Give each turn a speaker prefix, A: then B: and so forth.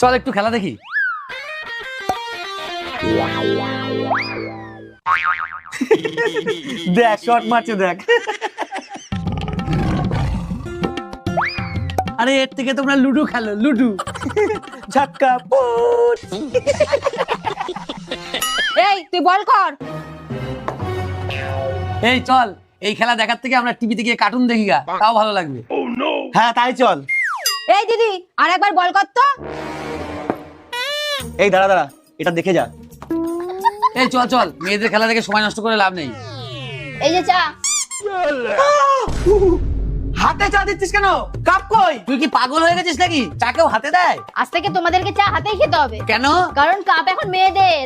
A: চল একটু খেলা দেখি।
B: দেখ শট মারছে দেখ।
A: আরে এর থেকে তোমরা লুডো খেলো, লুডো।
B: ঝটকা পুট।
C: এই তুই বল কর।
A: এই চল, এই খেলা দেখার থেকে আমরা টিভিতে গিয়ে কার্টুন দেখি গা, তাও ভালো লাগবে।
B: হ্যাঁ তাই চল।
C: এই দিদি আর একবার বল কর তো।
B: এই দাঁড়া দাঁড়া, এটা দেখে যা।
A: এই চল চল, মেয়েদের খেলা দেখে সময় নষ্ট করে লাভ নেই।
C: এই যে চা।
B: হাতে চা দিচ্ছিস কেন? কাপ কই?
A: তুই কি পাগল হয়ে গেছিস নাকি? চা কেউ হাতে দেয়?
C: আজ থেকে তোমাদেরকে চা হাতেই খেতে হবে,
A: কেন?
C: কারণ কাপ এখন মেয়েদের।